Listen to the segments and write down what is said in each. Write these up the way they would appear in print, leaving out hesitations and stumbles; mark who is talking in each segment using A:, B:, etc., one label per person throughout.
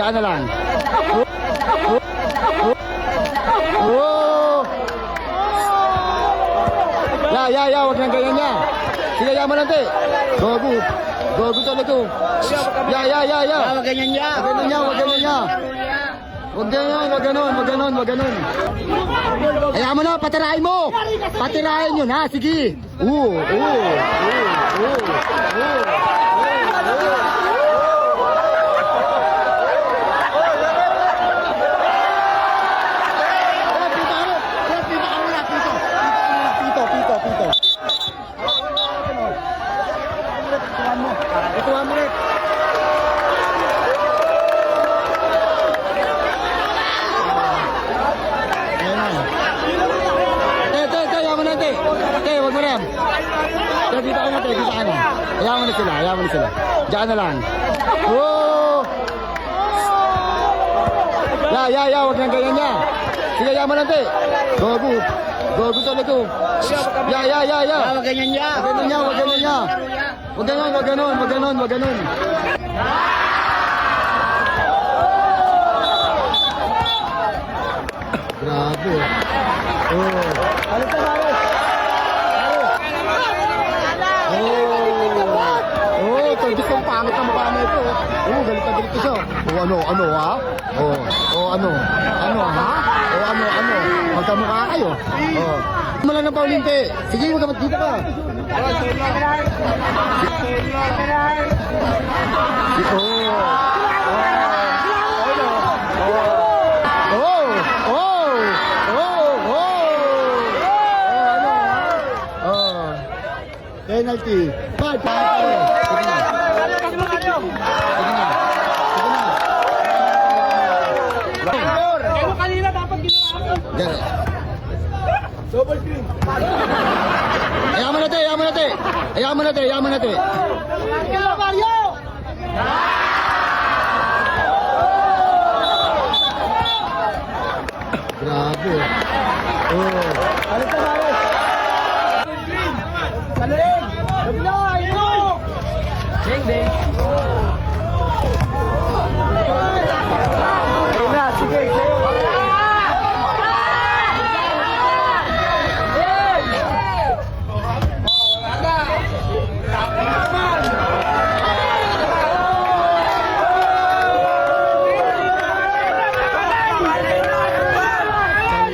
A: Saan na lang? Oh! Ya, wag nang ganyan niya. Sige, yaman natin. Gogo. Gogo talaga. Ya.
B: Wag ganyan niya.
A: Wag ganyan niya. Wag ganon. Ayaw mo na, patirahin mo. Patirahin yun, ha? Sige. Pito. Ituan mo rin. Yaman natin. Wag mo rin. Dito ka na. Ayaw mo na sila. Diyan na lang. Ya, wag nang ganyan niya. Sige, yaman natin. Gogo talaga. Ya.
B: Wag ganyan niya.
A: Wag ganon. Grabe. Alis na balis. Tagis kong pangit ang mukha na ito. Galit na siya. Ano ha? Ano? Magkamukha kayo. Malang ng Paulinte. Sige, magamat dito ka. Penalty. Bad.
B: Kaya kanina dapat ginawa. Double screen.
A: Ayaw mo natin.
B: Mario!
A: Grabe. Alis na balis.
B: Saling! Sabiloy! Ding! Sige,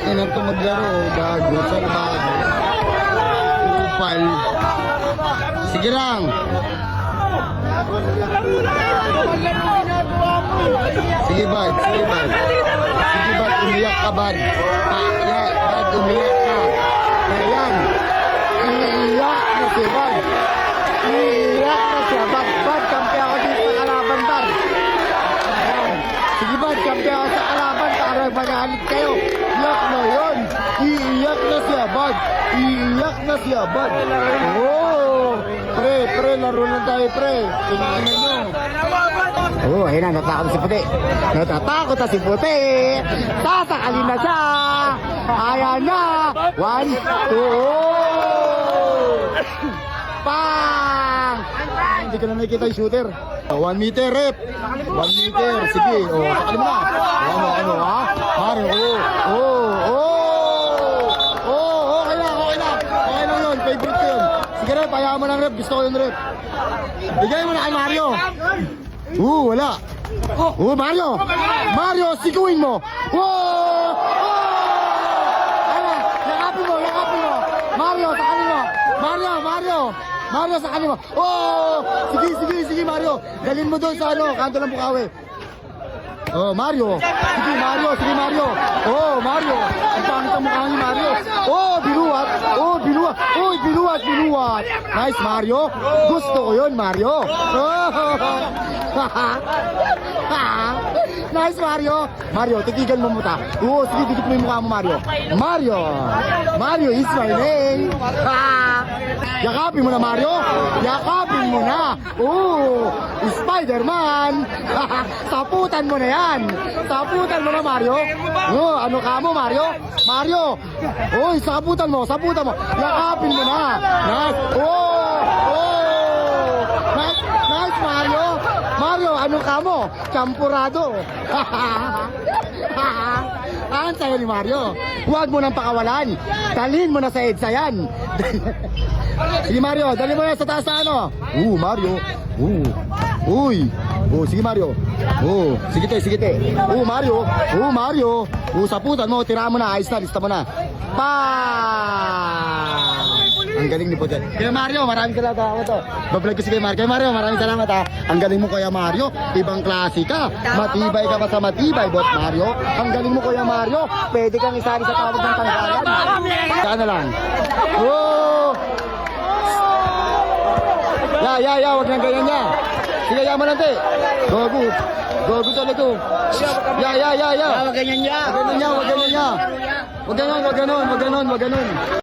A: Inang ito maglaro, bago sa bago. Upal. Sige lang. Sige bad, umiyak ka bad. Bad, umiyak ka. Ayan. Iiyak na si bad. Bad, kampi ako dito sa kalaban, bad. Sige bad, kampi ako sa kalaban para magalit kayo. Iyak mo yun. Iiyak na siya, bad. Pre, laro na tayo, pre. Kinain nyo. Ayun na, natatakot na si Puti. Sasakalin na siya. Ayan na. 1, 2. Pang! Hindi ko na nakikita yung shooter. 1 meter, rep. 1 meter. Sige. Sakalin mo na. Ano, ha? Mario. Okay na yun. Favorite ko yun. Sige, rep. Ayaw mo ng rep. Gusto ko yung rep. Bigay mo na kay Mario. Wala. Mario, siguin mo. Yakapin mo. Mario, sa kanila. Mario, sa kanila. Sige, Mario. Galin mo doon sa kanto ng Bukawi. Mario. Sige, Mario. Mario. Ang pangit ang mukha ni Mario. Binuwat. Nice, Mario. Gusto ko yun, Mario. Nice, Mario. Mario, tigigan mo muta. Sige, dikit mo yung mukha mo, Mario. Mario is my name. Yakapin mo na, Mario. Spider-Man. Saputan mo na yan. Mario. Ano ka mo, Mario? Saputan mo. Yakapin mo na. Nice. Nice, Mario. Ano ka mo? Champurado. Ang sayo ni Mario. Huwag mo nang pakawalan. Dalhin mo na sa EDSA yan. Sige Mario, dalhin mo na sa taas na ano. Mario. Uy. Sige Mario. Sige te. Mario. Mario. Saputan mo, tira mo na, ayos na, lista mo na. Ang galing ni Podet. Kaya Mario, maraming salamat ako to. Bablog ko si kay Mario. Kaya Mario, maraming salamat ha. Ang galing mo Kuya Mario. Ibang klase ka. Matibay ka pa sa matibay, Bot Mario. Ang galing mo Kuya Mario. Pwede kang isali sa tawag ng tanggalan. Sana lang. Ya, wag nang ganyan niya. Sige, yaman lang te. Gogo talaga. Ya.
B: Wag ganyan niya.
A: Wag ganyan niya. Wag ganon.